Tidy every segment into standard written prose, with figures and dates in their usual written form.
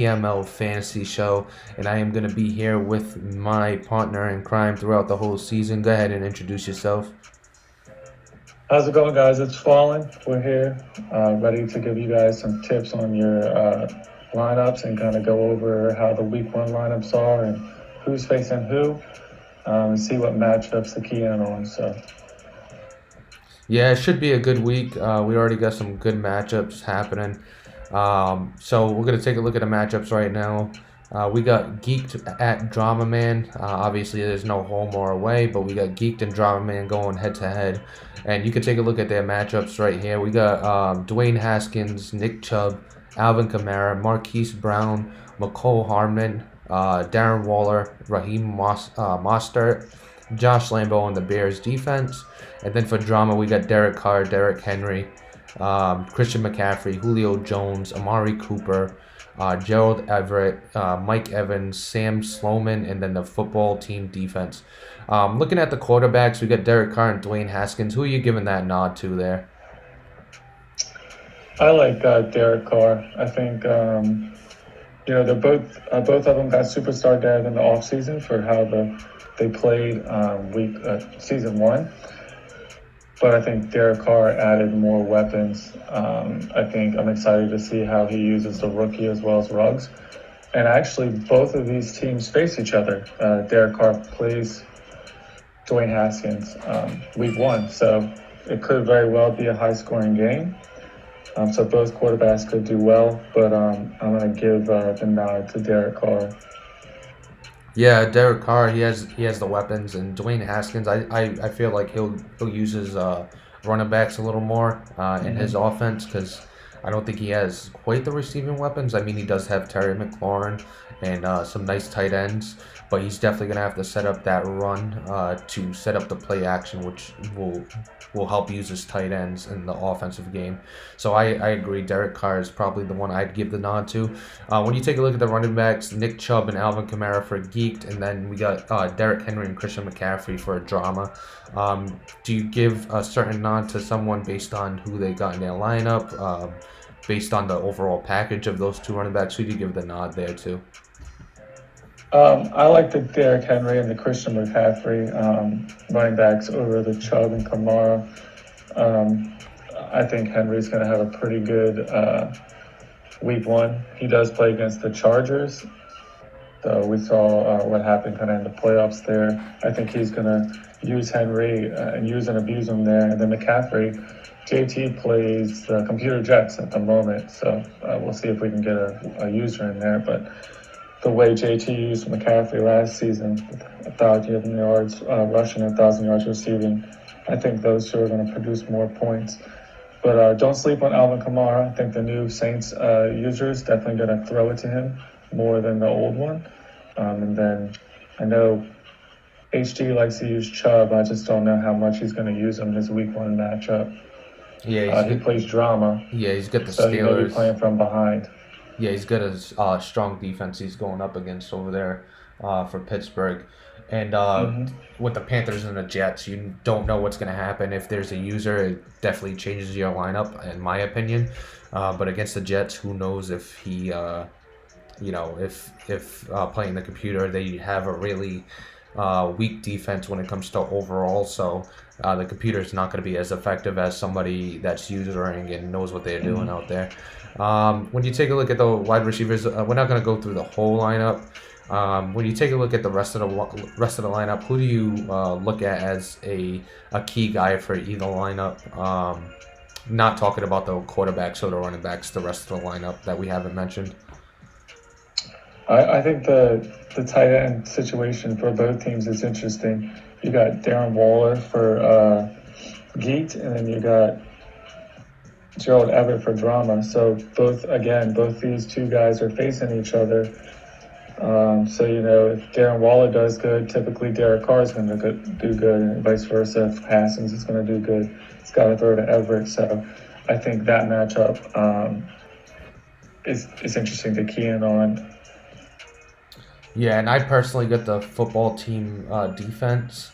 PML fantasy show, and I am going to be here with my partner in crime throughout the whole season. Go ahead and introduce yourself. How's it going, guys? It's Fallen. We're here, ready to give you guys some tips on your lineups and kind of go over how the week one lineups are and who's facing who, and see what matchups to key in on. So, Yeah, it should be a good week. We already got some good matchups happening. So we're going to take a look at the matchups right now. We got Geeked at Drama Man. Obviously, there's no home or away, but we got Geeked and Drama Man going head to head. And you can take a look at their matchups right here. We got Dwayne Haskins, Nick Chubb, Alvin Kamara, Marquise Brown, McCole Hardman, Darren Waller, Mostert, Josh Lambo on the Bears defense. And then for drama, we got Derek Carr, Derek Henry, Christian McCaffrey, Julio Jones, Amari Cooper, Gerald Everett, Mike Evans, Sam Sloman, and then the football team defense. Looking at the quarterbacks, we got Derek Carr and Dwayne Haskins. Who are you giving that nod to there? I like Derek Carr. I think they're both of them got superstar dad in the offseason for how they played season one. But I think Derek Carr added more weapons. I think I'm excited to see how he uses the rookie as well as Ruggs. And actually, both of these teams face each other. Derek Carr plays Dwayne Haskins week one, so it could very well be a high-scoring game. So both quarterbacks could do well, but I'm going to give the nod to Derek Carr. Yeah, Derek Carr, he has the weapons, and Dwayne Haskins, I feel like he'll use his running backs a little more in his offense because I don't think he has quite the receiving weapons. I mean, he does have Terry McLaurin and some nice tight ends, but he's definitely gonna have to set up that run to set up the play action, which will help use his tight ends in the offensive game. So I agree. Derek Carr is probably the one I'd give the nod to. When you take a look at the running backs, Nick Chubb and Alvin Kamara for Geeked, and then we got Derek Henry and Christian McCaffrey for Drama. Do you give a certain nod to someone based on who they got in their lineup? Based on the overall package of those two running backs, who do you give the nod there to? I like the Derrick Henry and the Christian McCaffrey running backs over the Chubb and Kamara. I think Henry's going to have a pretty good week one. He does play against the Chargers. So we saw what happened kind of in the playoffs there. I think he's going to use Henry and use and abuse him there. And then McCaffrey, JT plays the computer Jets at the moment. So we'll see if we can get a user in there. But the way JT used McCaffrey last season, 1,000 yards rushing, 1,000 yards receiving, I think those two are going to produce more points. But don't sleep on Alvin Kamara. I think the new Saints user is definitely going to throw it to him more than the old one. And then I know HD likes to use Chubb. I just don't know how much he's going to use him in his week one matchup. Yeah, He plays drama. yeah, he's got the So he may be Steelers. playing from behind. Yeah, he's got a strong defense he's going up against over there for Pittsburgh. And with the Panthers and the Jets, you don't know what's going to happen. If there's a user, it definitely changes your lineup, in my opinion. But against the Jets, who knows if he, if playing the computer, they have a really weak defense when it comes to overall. So the computer is not going to be as effective as somebody that's usering and knows what they're doing out there. When you take a look at the wide receivers, we're not going to go through the whole lineup. When you take a look at the rest of the lineup, who do you look at as a key guy for either lineup? Not talking about the quarterbacks or the running backs, the rest of the lineup that we haven't mentioned. I think the tight end situation for both teams is interesting. You got Darren Waller for Geet, and then you got Gerald Everett for Drama. So both these two guys are facing each other. So if Darren Waller does good, typically Derek Carr is going to do good, and vice versa. If Haskins is going to do good, he's got to throw to Everett. So I think that matchup is interesting to key in on. Yeah, and I personally get the football team defense.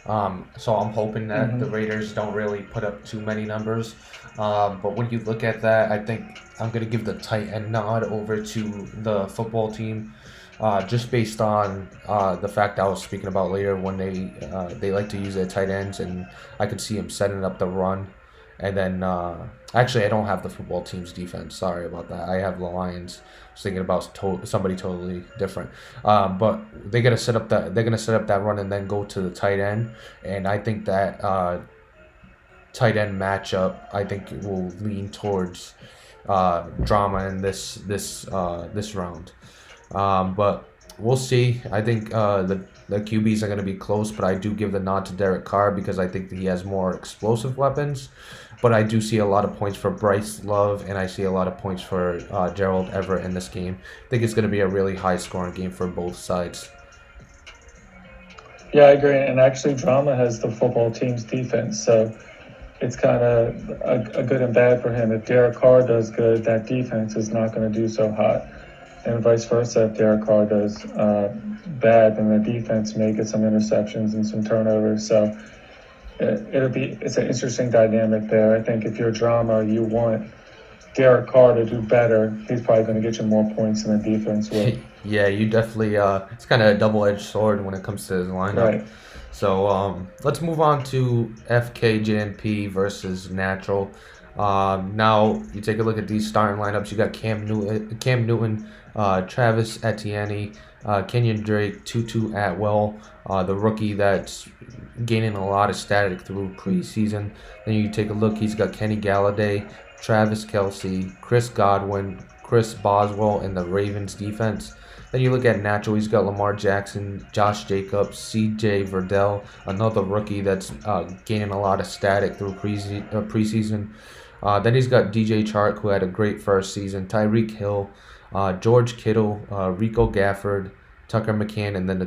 So I'm hoping that the Raiders don't really put up too many numbers. But when you look at that, I think I'm gonna give the tight end nod over to the football team, just based on the fact I was speaking about later when they like to use their tight ends, and I could see him setting up the run, and then actually I don't have the football team's defense. Sorry about that. I have the Lions. I was thinking about somebody totally different, but they're gonna set up that run and then go to the tight end, and I think that tight end matchup, I think it will lean towards drama in this round. But we'll see. I think the QBs are going to be close, but I do give the nod to Derek Carr because I think that he has more explosive weapons. But I do see a lot of points for Bryce Love, and I see a lot of points for Gerald Everett in this game. I think it's going to be a really high scoring game for both sides. Yeah, I agree. And actually, drama has the football team's defense, so it's kind of a good and bad for him. If Derek Carr does good, that defense is not going to do so hot, and vice versa. If Derek Carr does bad, then the defense may get some interceptions and some turnovers. So it's an interesting dynamic there. I think if you're drama, you want Derek Carr to do better. He's probably going to get you more points than the defense will. Yeah, you definitely. It's kind of a double-edged sword when it comes to his lineup. Right. So let's move on to FKJNP versus Natural. Now you take a look at these starting lineups. You got Cam Newton, Travis Etienne, Kenyon Drake, Tutu Atwell, the rookie that's gaining a lot of static through preseason. Then you take a look. He's got Kenny Galladay, Travis Kelsey, Chris Godwin, Chris Boswell in the Ravens defense. Then you look at Natural, he's got Lamar Jackson, Josh Jacobs, C.J. Verdell, another rookie that's gaining a lot of static through preseason. Then he's got DJ Chark, who had a great first season, Tyreek Hill, George Kittle, Rico Gafford, Tucker McCann, and then the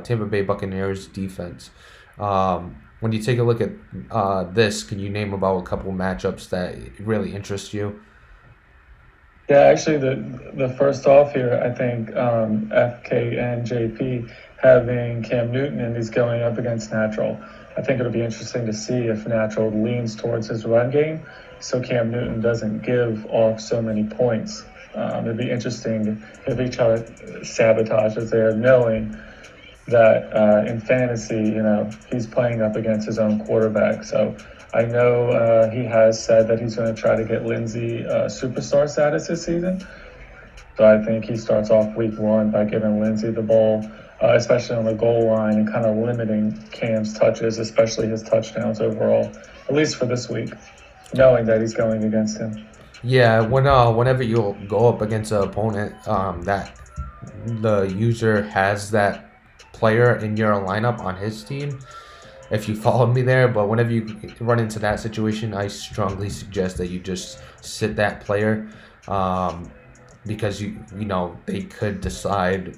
Tampa Bay Buccaneers defense. When you take a look at this, can you name about a couple matchups that really interest you? Yeah, actually, the first off here, I think FK and JP having Cam Newton and he's going up against Natural. I think it'll be interesting to see if Natural leans towards his run game, so Cam Newton doesn't give off so many points. It'd be interesting if he try to sabotage us there, knowing that in fantasy, he's playing up against his own quarterback. So I know he has said that he's going to try to get Lindsey superstar status this season. So I think he starts off week one by giving Lindsey the ball, especially on the goal line, and kind of limiting Cam's touches, especially his touchdowns overall, at least for this week, knowing that he's going against him. Yeah, whenever you go up against an opponent that the user has that player in your lineup on his team, if you follow me there, but whenever you run into that situation, I strongly suggest that you just sit that player, because they could decide,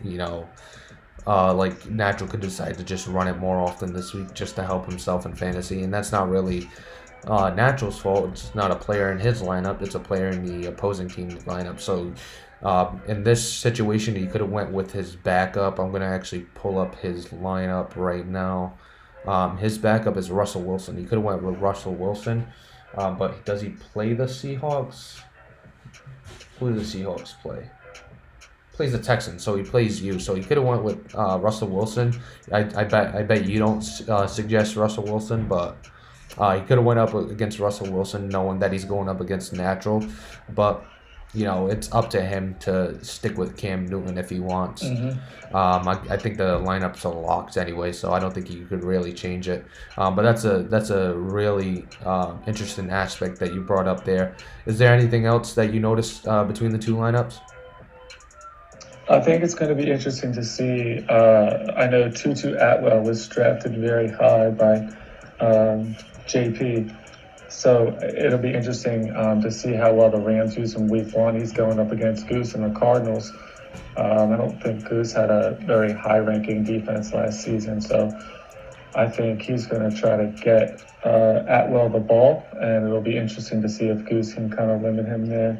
like Natural could decide to just run it more often this week just to help himself in fantasy, and that's not really Natural's fault. It's not a player in his lineup; it's a player in the opposing team's lineup. So, in this situation, he could have went with his backup. I'm gonna actually pull up his lineup right now. His backup is Russell Wilson. He could have went with Russell Wilson, but does he play the Seahawks? Who do the Seahawks play? Plays the Texans, so he plays you. So he could have went with Russell Wilson. I bet you don't suggest Russell Wilson, but he could have went up against Russell Wilson, knowing that he's going up against Natural. But it's up to him to stick with Cam Newton if he wants. I think the lineups are locked anyway, so I don't think you could really change it. But that's a really interesting aspect that you brought up there. Is there anything else that you noticed between the two lineups? I think it's going to be interesting to see. I know Tutu Atwell was drafted very high by JP. So it'll be interesting to see how well the Rams use him week one. He's going up against Goose and the Cardinals. I don't think Goose had a very high-ranking defense last season, so I think he's going to try to get Atwell the ball, and it'll be interesting to see if Goose can kind of limit him there.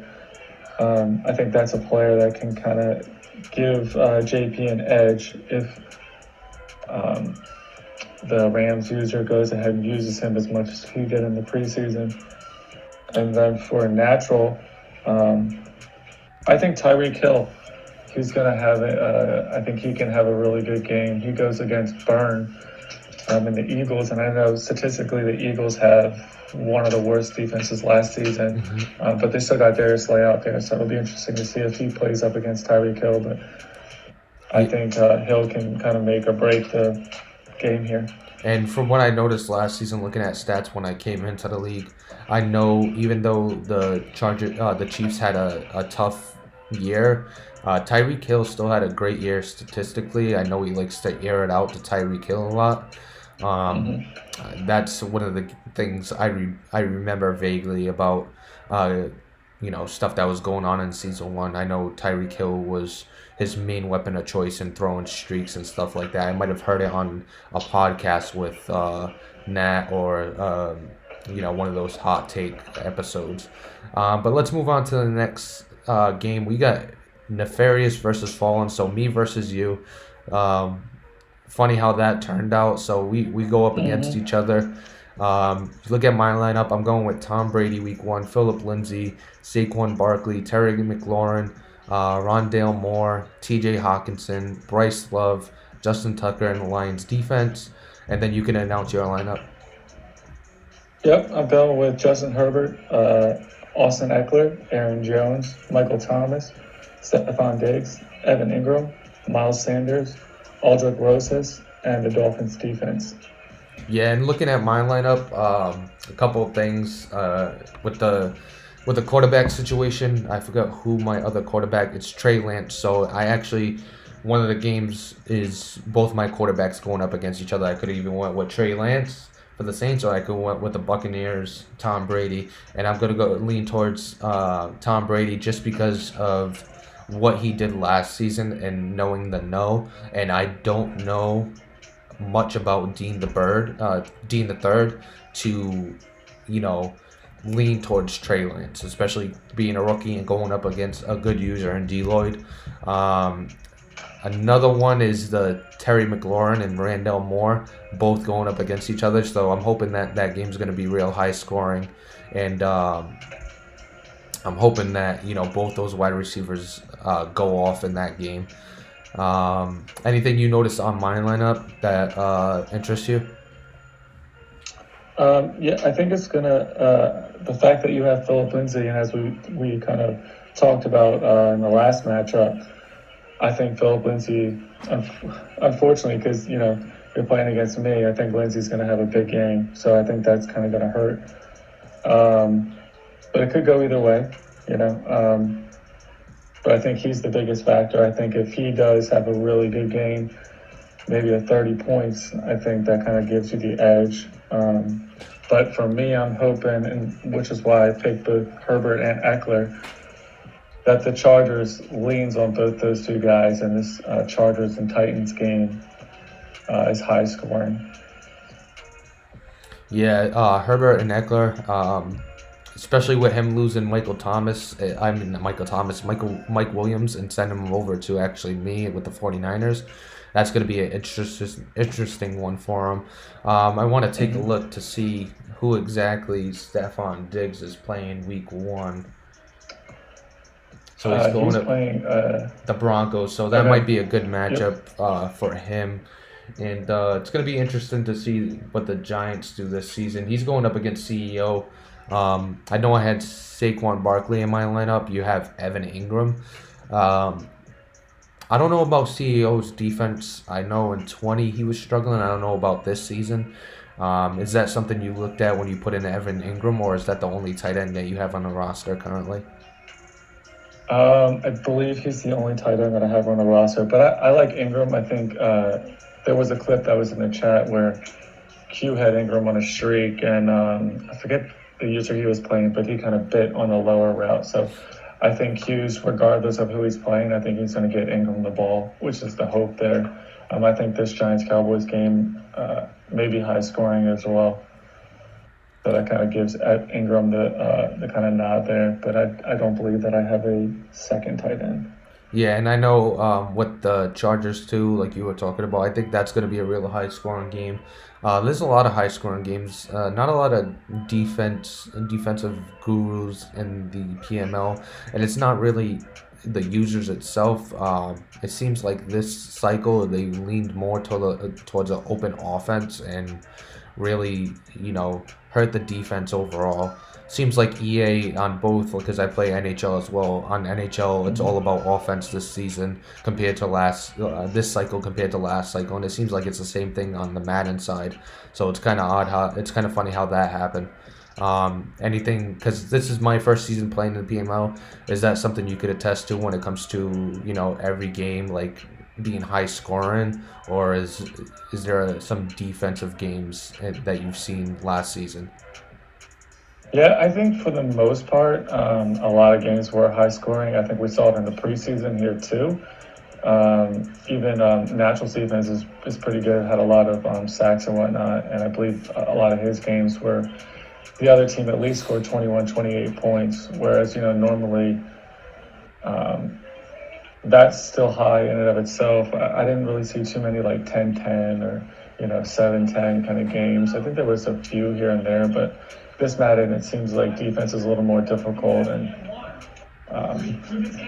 I think that's a player that can kind of give JP an edge if the Rams user goes ahead and uses him as much as he did in the preseason. And then for Natural, Um, I think Tyreek Hill, he's going to have I think he can have a really good game. He goes against Byrne in the Eagles, and I know statistically the Eagles have one of the worst defenses last season, Hmm. but they still got Darius Slay out there, so it'll be interesting to see if he plays up against Tyreek Hill. But I Yeah. think Hill can kind of make or break the game here. And from what I noticed last season, looking at stats when I came into the league, I know even though the Chiefs had a tough year, Tyreek Hill still had a great year statistically. I know he likes to air it out to Tyreek Hill a lot. Um, Mm-hmm. that's one of the things I remember vaguely about, uh, stuff that was going on in season one. I know Tyreek Hill was his main weapon of choice in throwing streaks and stuff like that. I might have heard it on a podcast with Nat or one of those hot take episodes. But let's move on to the next game. We got Nefarious versus Fallen. So me versus you. Um, Funny how that turned out. So we go up against Mm-hmm. each other. Look at my lineup. I'm going with Tom Brady week one, Philip Lindsay, Saquon Barkley, Terry McLaurin, Rondale Moore, T.J. Hawkinson, Bryce Love, Justin Tucker, and the Lions defense. And then you can announce your lineup. Yep, I'm going with Justin Herbert, Austin Eckler, Aaron Jones, Michael Thomas, Stephon Diggs, Evan Ingram, Miles Sanders, Aldrich Rosas, and the Dolphins defense. Yeah, and looking at my lineup, a couple of things with the quarterback situation. I forgot who my other quarterback. It's Trey Lance. So I actually one of the games is both my quarterbacks going up against each other. I could have even went with Trey Lance for the Saints, or I could went with the Buccaneers, Tom Brady, and I'm gonna go lean towards Tom Brady just because of what he did last season and knowing the no, and I don't know much about Dean the Third, to, you know, lean towards Trey Lance, especially being a rookie and going up against a good user in D Lloyd. Um, Another one is the Terry McLaurin and Randall Moore, both going up against each other. So I'm hoping that that game's going to be real high scoring, and I'm hoping that both those wide receivers go off in that game. Anything you noticed on my lineup that interests you? Yeah, I think it's gonna the fact that you have Philip Lindsay, and as we kind of talked about in the last matchup, I think Philip Lindsay, unfortunately, because you're playing against me, I think Lindsay's gonna have a big game, so I think that's kind of gonna hurt. Um, but it could go either way, you know. But I think he's the biggest factor. I think if he does have a really good game, maybe a 30 points, I think that kind of gives you the edge. But for me, I'm hoping, and which is why I picked both Herbert and Eckler, that the Chargers leans on both those two guys, and this Chargers and Titans game is high scoring. Yeah, Herbert and Eckler, especially with him losing Michael Thomas. I mean, not Michael Thomas, Mike Williams, and sending him over to actually me with the 49ers. That's going to be an interesting one for him. I want to take a Mm-hmm. look to see who exactly Stephon Diggs is playing week one. So he's going He's to playing. the Broncos, so that might Okay. be a good Yep. matchup for him. And it's going to be interesting to see what the Giants do this season. He's going up against CEO. I know I had Saquon Barkley in my lineup. You have Evan Ingram. Um, I don't know about CEO's defense. I know in 20 he was struggling. I don't know about this season. Is that something you looked at when you put in Evan Ingram, or is that the only tight end that you have on the roster currently? I believe he's the only tight end that I have on the roster, but I like Ingram. I think there was a clip that was in the chat where Q had Ingram on a streak, and I forget the user he was playing, but he kind of bit on the lower route. So I think Q's, regardless of who he's playing, I think he's going to get Ingram the ball, which is the hope there. I think this Giants Cowboys game may be high scoring as well. So that kind of gives Ingram the kind of nod there, but I don't believe that I have a second tight end. Yeah, and I know with the Chargers too, like you were talking about. I think that's going to be a real high scoring game. There's a lot of high scoring games. Not a lot of defensive gurus in the PML, and it's not really the users itself. It seems like this cycle they leaned more towards an open offense and really, hurt the defense overall. Seems like EA on both because I play NHL as well. On NHL, it's all about offense this season compared to this cycle compared to last cycle, and it seems like it's the same thing on the Madden side. So it's kind of odd how it's kind of funny how that happened. Anything because this is my first season playing in the PML. Is that something you could attest to when it comes to every game like being high scoring, or is there some defensive games that you've seen last season? Yeah, I think for the most part, a lot of games were high scoring. I think we saw it in the preseason here too. Even Natural's defense is pretty good, had a lot of sacks and whatnot. And I believe a lot of his games were the other team at least scored 21, 28 points. Whereas, normally um, that's still high in and of itself. I didn't really see too many like 10-10 or 7-10 kind of games. I think there was a few here and there, but this Madden it seems like defense is a little more difficult and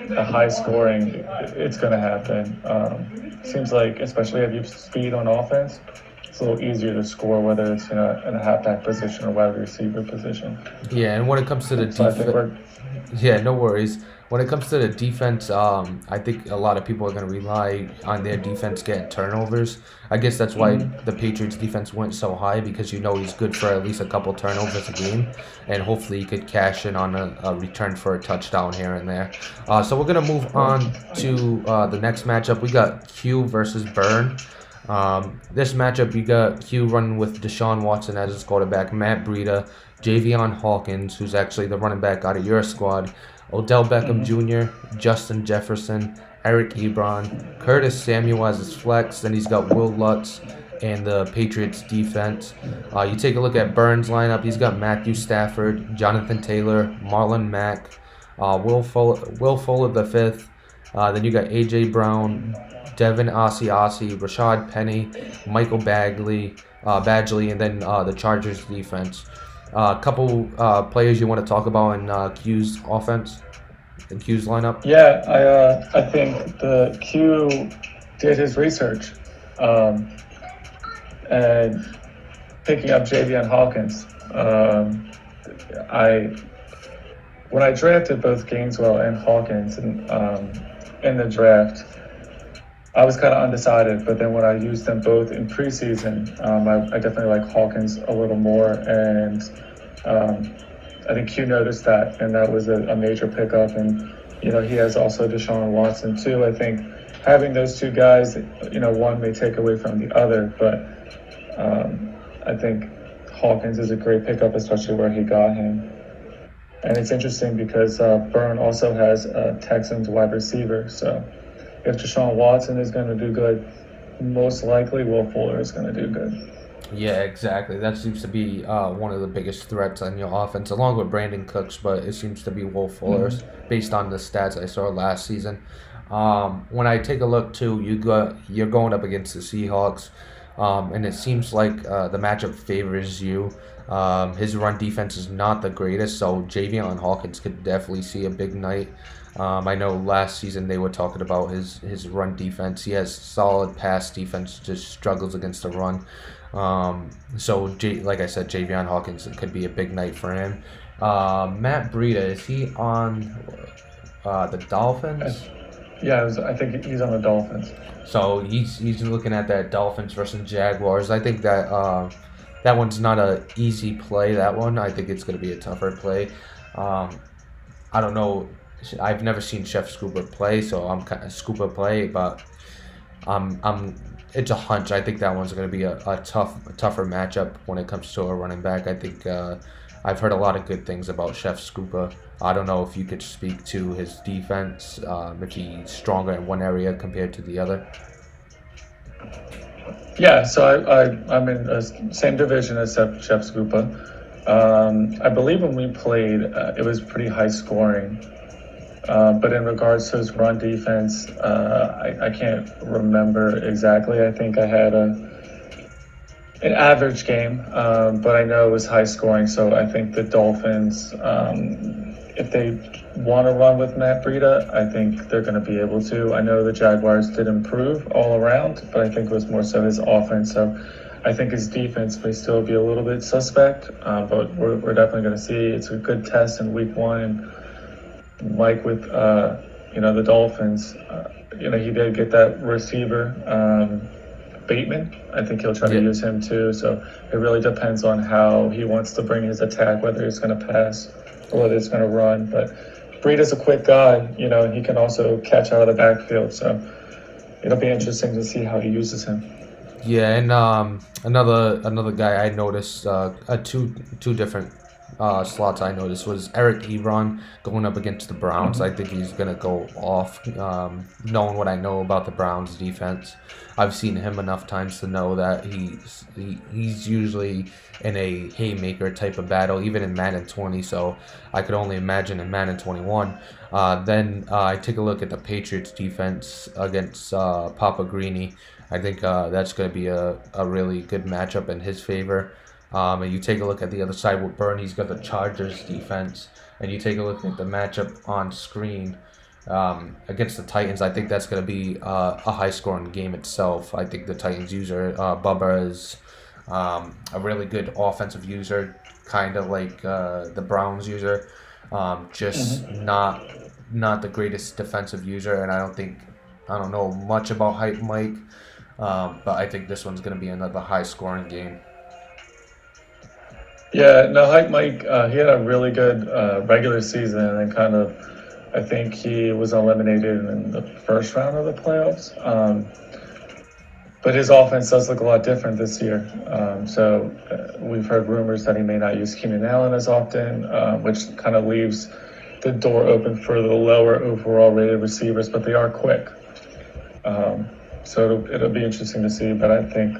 the high scoring it's going to happen. Seems like especially if you have speed on offense, it's a little easier to score whether it's in a halfback position or wide receiver position. Yeah, and when it comes to the So I think defense, we're yeah, no worries. When it comes to the defense, I think a lot of people are going to rely on their defense getting turnovers. I guess that's why the Patriots defense went so high because he's good for at least a couple turnovers a game, and hopefully he could cash in on a return for a touchdown here and there. So we're gonna move on to the next matchup. We got Q versus Burn. This matchup, you got Q running with Deshaun Watson as his quarterback, Matt Breida, Javion Hawkins, who's actually the running back out of your squad, Odell Beckham Jr., Justin Jefferson, Eric Ebron, Curtis Samuel as his flex. Then he's got Will Lutz and the Patriots defense. You take a look at Burns' lineup. He's got Matthew Stafford, Jonathan Taylor, Marlon Mack, Will Fuller the fifth. Then you got AJ Brown, Devin Asiasi, Rashad Penny, Michael Badgley, and then the Chargers defense. A couple players you want to talk about in Q's offense, in Q's lineup. Yeah, I think the Q did his research, um, and picking up Javion Hawkins. I when I drafted both Gaineswell and Hawkins in the draft, I was kind of undecided. But then when I used them both in preseason, I definitely like Hawkins a little more, and I think Q noticed that, and that was a major pickup. And he has also Deshaun Watson too. I think having those two guys, one may take away from the other, but I think Hawkins is a great pickup, especially where he got him. And it's interesting because Byrne also has a Texans wide receiver. So if Deshaun Watson is going to do good, most likely Will Fuller is going to do good. Yeah, exactly. That seems to be one of the biggest threats on your offense, along with Brandon Cooks. But it seems to be Will Fuller's based on the stats I saw last season. When I take a look too, you're going up against the Seahawks, and it seems like the matchup favors you. His run defense is not the greatest, so Javion Hawkins could definitely see a big night. I know last season they were talking about his run defense. He has solid pass defense, just struggles against the run. Like I said, Javion Hawkins could be a big night for him. Matt Breida, is he on the Dolphins? Yeah, I think he's on the Dolphins. So he's looking at that Dolphins versus Jaguars. I think that one's not a easy play. That one, I think it's going to be a tougher play. I don't know. I've never seen Chef Scuba play, so I'm kind of Scuba play, but I'm. It's a hunch. I think that one's going to be a tougher matchup when it comes to a running back. I think I've heard a lot of good things about Chef Scuba. I don't know if you could speak to his defense, if he's stronger in one area compared to the other. Yeah, so I'm in the same division as Chef Scupa. I believe when we played, it was pretty high scoring. But in regards to his run defense, I can't remember exactly. I think I had an average game, but I know it was high scoring. So I think the Dolphins, if they want to run with Matt Breida, I think they're going to be able to. I know the Jaguars did improve all around, but I think it was more so his offense. So I think his defense may still be a little bit suspect, but we're definitely going to see. It's a good test in week one. And Mike with, the Dolphins, he did get that receiver. Bateman. I think he'll try to Yeah. use him too. So it really depends on how he wants to bring his attack, whether he's going to pass or whether he's going to run. But Breed is a quick guy, and he can also catch out of the backfield. So it'll be interesting to see how he uses him. Yeah, and another guy I noticed, two different slots I noticed was Eric Ebron going up against the Browns. I Mm-hmm. think he's gonna go off. Knowing what I know about the Browns defense, I've seen him enough times to know that he's usually in a haymaker type of battle, even in Madden 20. So I could only imagine in Madden 21. Then I take a look at the Patriots defense against Papa Greeny. I think that's going to be a really good matchup in his favor. And you take a look at the other side with Burn, he's got the Chargers defense. And you take a look at the matchup on screen against the Titans. I think that's going to be a high scoring game itself. I think the Titans user, Bubba, is a really good offensive user, kind of like the Browns user. Just Mm-hmm. not the greatest defensive user, and I don't know much about Hype Mike, but I think this one's going to be another high scoring game. Yeah, no, Hype Mike, he had a really good regular season and then I think he was eliminated in the first round of the playoffs. But his offense does look a lot different this year. We've heard rumors that he may not use Keenan Allen as often, which kind of leaves the door open for the lower overall rated receivers, but they are quick. So it'll be interesting to see. But I think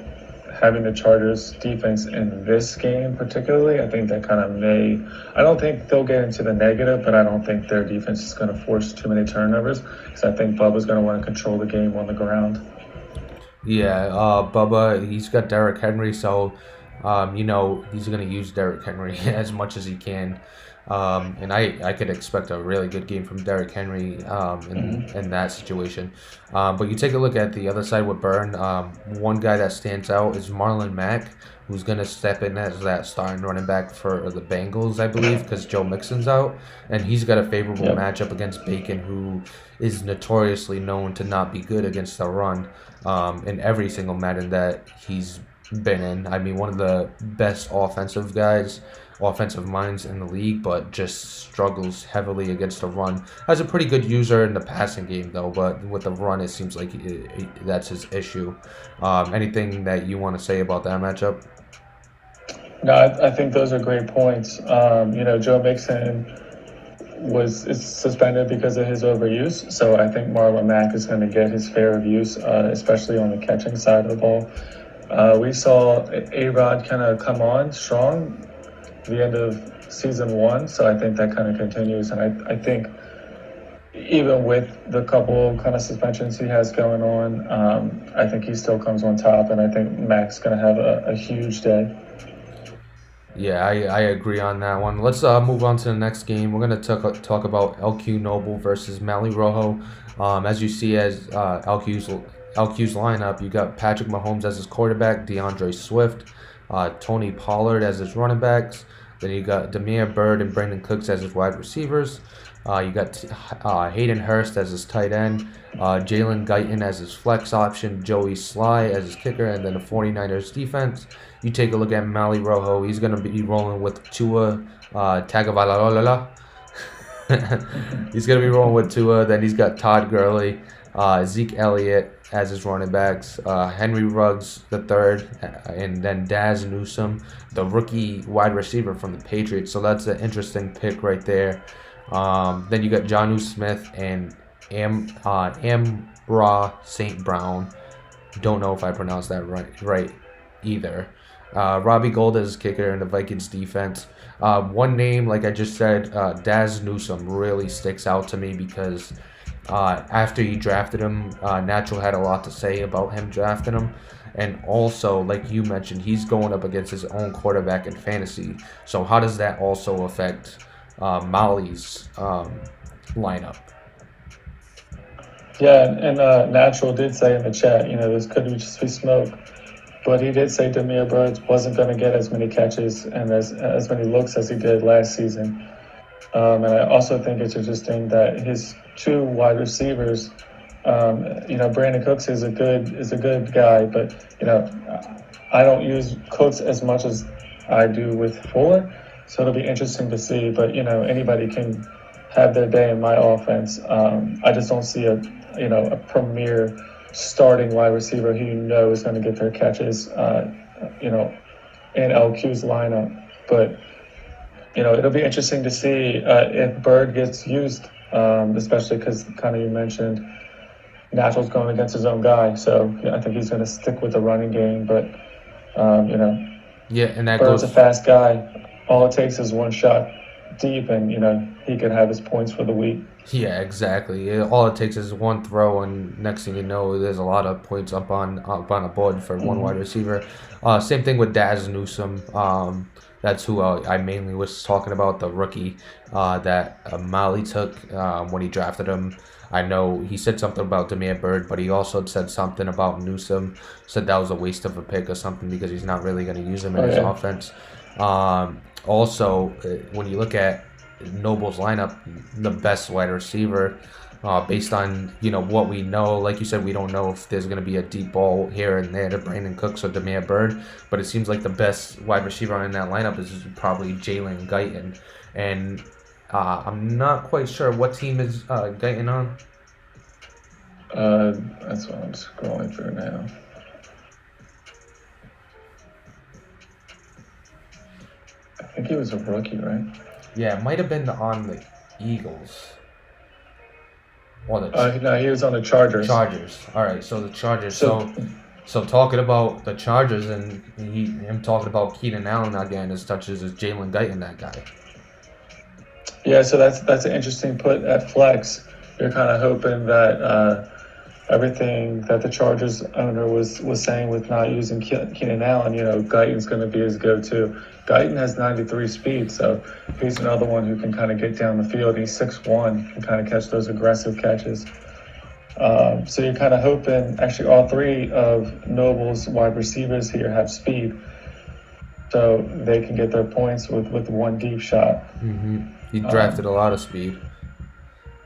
having the Chargers defense in this game particularly, I think that kind of I don't think they'll get into the negative, but I don't think their defense is going to force too many turnovers because I think Bubba's going to want to control the game on the ground. Yeah, Bubba, he's got Derrick Henry, so he's going to use Derrick Henry as much as he can. And I could expect a really good game from Derrick Henry in that situation. But you take a look at the other side with Burn. One guy that stands out is Marlon Mack, who's going to step in as that starting running back for the Bengals, I believe, because Joe Mixon's out. And he's got a favorable Yep. matchup against Bacon, who is notoriously known to not be good against the run in every single Madden that he's been in. I mean, one of the best offensive minds in the league, but just struggles heavily against the run. Has a pretty good user in the passing game, though, but with the run, it seems like that's his issue. Anything that you want to say about that matchup? No, I think those are great points. Joe Mixon is suspended because of his overuse, so I think Marlon Mack is going to get his fair of use, especially on the catching side of the ball. We saw A-Rod kind of come on strong at the end of season one, so I think that kind of continues. And I think even with the couple kind of suspensions he has going on, I think he still comes on top, and I think Mac's going to have a huge day. Yeah, I agree on that one. Let's move on to the next game. We're gonna talk about LQ Noble versus Mally Rojo. As you see, as LQ's lineup, you got Patrick Mahomes as his quarterback, DeAndre Swift, Tony Pollard as his running backs. Then you got Demir Bird and Brandon Cooks as his wide receivers. You got Hayden Hurst as his tight end, Jalen Guyton as his flex option, Joey Sly as his kicker, and then the 49ers defense. You take a look at Mally Rojo. He's going to be rolling with Tua Tagovailoa. He's going to be rolling with Tua. Then he's got Todd Gurley, Zeke Elliott as his running backs, Henry Ruggs the third, and then Daz Newsome, the rookie wide receiver from the Patriots. So that's an interesting pick right there. Then you got Jonnu Smith and Amra St. Brown. Don't know if I pronounced that right either. Robbie Gold is kicker in the Vikings defense. One name, like I just said, Daz Newsome really sticks out to me because after he drafted him, Natural had a lot to say about him drafting him. And also, like you mentioned, he's going up against his own quarterback in fantasy. So, how does that also affect Molly's lineup? Yeah, and Natural did say in the chat, this could just be smoke. But he did say Demir Birds wasn't going to get as many catches and as many looks as he did last season. And I also think it's interesting that his two wide receivers, Brandon Cooks is a good guy, but I don't use Cooks as much as I do with Fuller, so it'll be interesting to see. But anybody can have their day in my offense. I just don't see a premier starting wide receiver who is going to get their catches, in LQ's lineup. But it'll be interesting to see if Bird gets used, especially because kind of you mentioned Natural's going against his own guy. So I think he's going to stick with the running game. But Yeah, and that Bird's a goes. fast guy. All it takes is one shot deep, and he could have his points for the week. Yeah, exactly. All it takes is one throw, and next thing you know, there's a lot of points up on a board for one wide Mm-hmm. receiver. Same thing with Daz Newsome. That's who I mainly was talking about, the rookie that Mali took when he drafted him. I know he said something about Demir Bird, but he also said something about Newsome. Said that was a waste of a pick or something because he's not really going to use him in Oh his yeah. offense. Also, when you look at Noble's lineup, the best wide receiver, based on what we know. Like you said, we don't know if there's going to be a deep ball here and there to Brandon Cooks or Demir Bird, but it seems like the best wide receiver in that lineup is probably Jalen Guyton, and I'm not quite sure what team is Guyton on. That's what I'm scrolling through now. I think he was a rookie, right? Yeah, it might have been on the Eagles or the No, he was on the Chargers. Chargers. All right, so the Chargers. So So talking about the Chargers and him talking about Keenan Allen not getting his touches is Jalen Guyton that guy. yeah, so that's an interesting put at flex. You're kind of hoping that everything that the Chargers owner was saying with not using Keenan Allen, Guyton's going to be his go-to. Guyton has 93 speed, so he's another one who can kind of get down the field. He's 6'1", can kind of catch those aggressive catches. So you're kind of hoping, actually, all three of Noble's wide receivers here have speed, so they can get their points with one deep shot. He drafted Um, a lot of speed,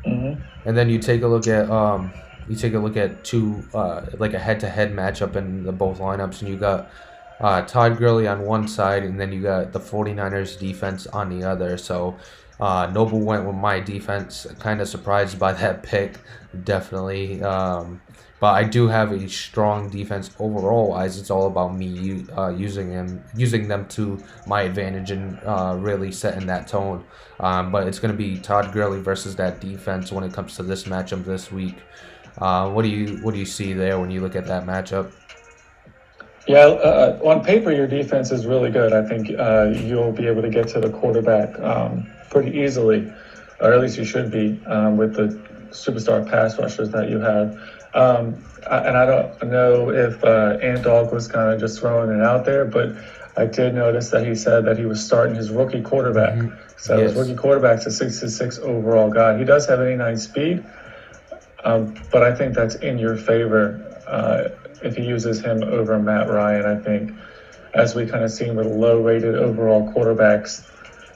mhm. and then you take a look at two like a head-to-head matchup in the both lineups, and you got Todd Gurley on one side, and then you got the 49ers defense on the other. So Noble went with my defense. Kind of surprised by that pick, definitely. But I do have a strong defense overall. As it's all about me using them to my advantage, and really setting that tone. But it's going to be Todd Gurley versus that defense when it comes to this matchup this week. What do you see there when you look at that matchup? Yeah, on paper, your defense is really good. I think you'll be able to get to the quarterback pretty easily, or at least you should be with the superstar pass rushers that you have. And I don't know if Ant Dog was kind of just throwing it out there, but I did notice that he said that he was starting his rookie quarterback. So his Yes. rookie quarterback's a 66 overall guy. He does have 89 speed, but I think that's in your favor if he uses him over Matt Ryan. I think, as we kind of seen with low-rated overall quarterbacks,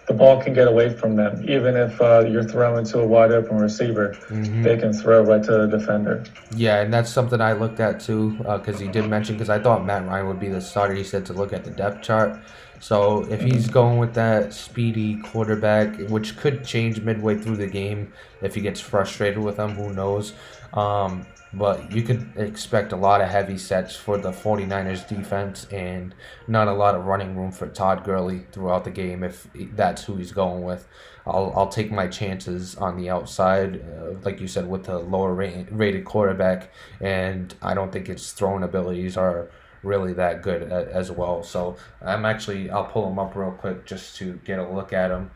the ball can get away from them. Even if you're throwing to a wide-open receiver, they can throw right to the defender. Yeah, and that's something I looked at too, because he did mention, because I thought Matt Ryan would be the starter. He said to look at the depth chart. So if he's Mm-hmm. going with that speedy quarterback, which could change midway through the game if he gets frustrated with them, who knows? But you could expect a lot of heavy sets for the 49ers defense and not a lot of running room for Todd Gurley throughout the game if that's who he's going with. I'll take my chances on the outside, like you said, with the lower rated quarterback, and I don't think his throwing abilities are really that good as well. So I'll pull him up real quick just to get a look at him.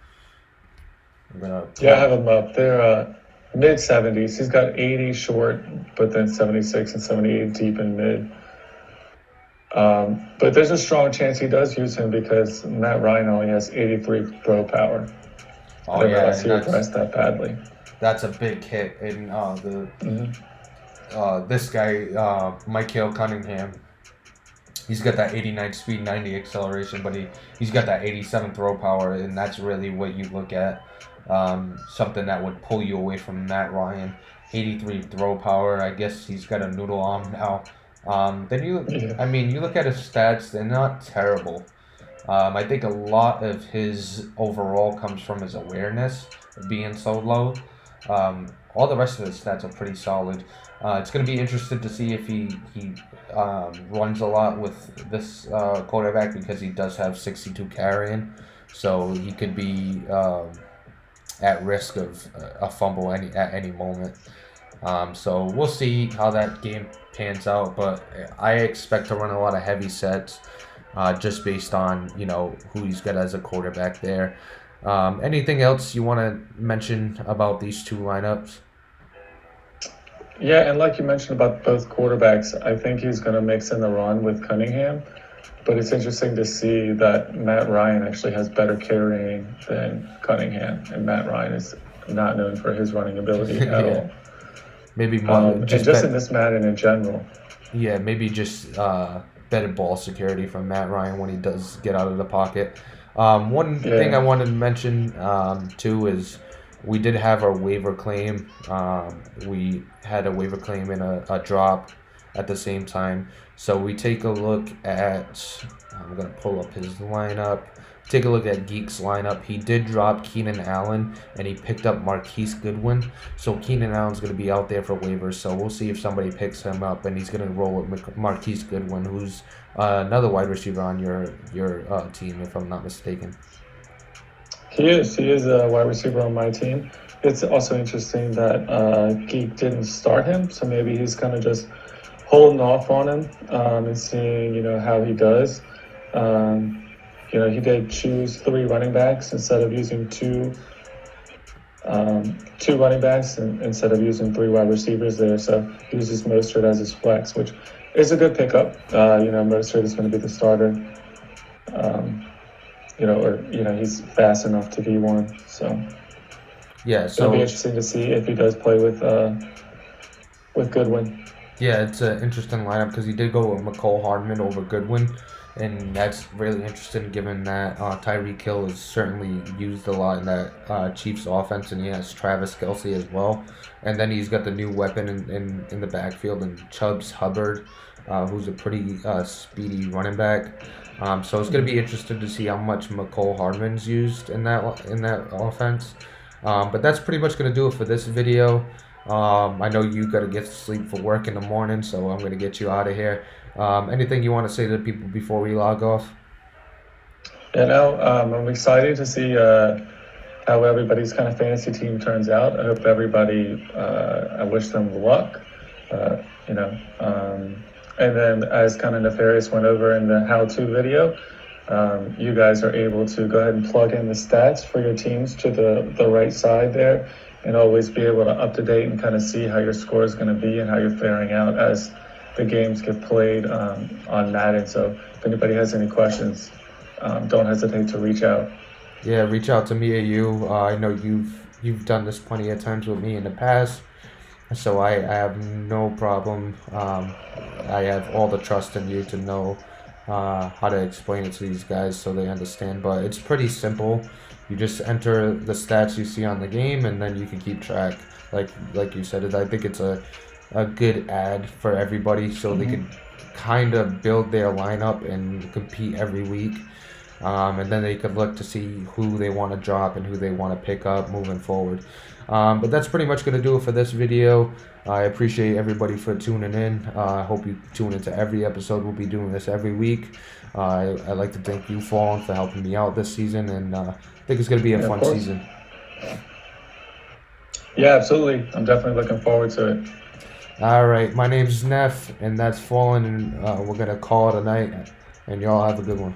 I'm gonna Yeah, I pull. have him up. They're mid 70s. He's got 80 short, but then 76 and 78 deep and mid. But there's a strong chance he does use him because Matt Ryan only has 83 throw power. I Oh didn't yeah, realize and he regressed that badly. that's a big hit in the Hmm. this guy Michael Cunningham. He's got that 89 speed, 90 acceleration, but he's got that 87 throw power, and that's really what you look at. Something that would pull you away from Matt Ryan. 83 throw power. I guess he's got a noodle arm now. Yeah. You look at his stats; they're not terrible. I think a lot of his overall comes from his awareness being so low. All the rest of his stats are pretty solid. It's going to be interesting to see if he runs a lot with this quarterback because he does have 62 carrying, so he could be at risk of a fumble at any moment. So we'll see how that game pans out, but I expect to run a lot of heavy sets, just based on who he's got as a quarterback there. Anything else you want to mention about these two lineups? Yeah, and like you mentioned about both quarterbacks, I think he's going to mix in the run with Cunningham. But it's interesting to see that Matt Ryan actually has better carrying than Cunningham, and Matt Ryan is not known for his running ability at Yeah, all. maybe And just just in bet. this Madden in general. Yeah, maybe just better ball security from Matt Ryan when he does get out of the pocket. One thing I Yeah. wanted to mention too is we did have our waiver claim. We had a waiver claim and a drop at the same time. So we take a look at. I'm gonna pull up his lineup. Take a look at Geek's lineup. He did drop Keenan Allen and he picked up Marquise Goodwin. So Keenan Allen's going to be out there for waivers. So we'll see if somebody picks him up, and he's going to roll with Marquise Goodwin, who's another wide receiver on your team, if I'm not mistaken. He is. He is a wide receiver on my team. It's also interesting that Geek didn't start him, so maybe he's kind of just holding off on him and seeing, how he does. Um, he did choose three running backs instead of using two running backs instead of using three wide receivers there. So he uses Mostert as his flex, which is a good pickup. Mostert is going to be the starter. Um, he's fast enough to be one. So Yeah. it'll be So interesting to see if he does play with Goodwin. yeah, it's an interesting lineup because he did go with McCole Hardman over Goodwin, and that's really interesting given that Tyreek Hill is certainly used a lot in that Chiefs offense, and he has Travis Kelce as well, and then he's got the new weapon in the backfield and Chubbs Hubbard, who's a pretty speedy running back. So it's going to be interesting to see how much McCole Hardman's used in that offense. But that's pretty much going to do it for this video. I know you got to get to sleep for work in the morning, so I'm going to get you out of here. Anything you want to say to the people before we log off? I'm excited to see how everybody's kind of fantasy team turns out. I hope everybody, I wish them luck. Uh, you know, and then as kind of Nefarious went over in the how-to video, you guys are able to go ahead and plug in the stats for your teams to the right side there, and always be able to up to date and kind of see how your score is going to be and how you're faring out as the games get played on Madden. So if anybody has any questions, don't hesitate to reach out. Yeah, reach out to me or you. I know you've done this plenty of times with me in the past, so I have no problem. I have all the trust in you to know how to explain it to these guys so they understand. But it's pretty simple. You just enter the stats you see on the game, and then you can keep track. Like you said, I think it's a good ad for everybody, so they can Mm-hmm. kind of build their lineup and compete every week. And then they could look to see who they want to drop and who they want to pick up moving forward. But that's pretty much going to do it for this video. I appreciate everybody for tuning in. I hope you tune into every episode. We'll be doing this every week. I'd like to thank you, Fallen, for helping me out this season, and I think it's going to be a Yeah, of fun course. season. Yeah, absolutely. I'm definitely looking forward to it. All right, my name's Neff, and that's Fallen, and we're gonna call it a night. And y'all have a good one.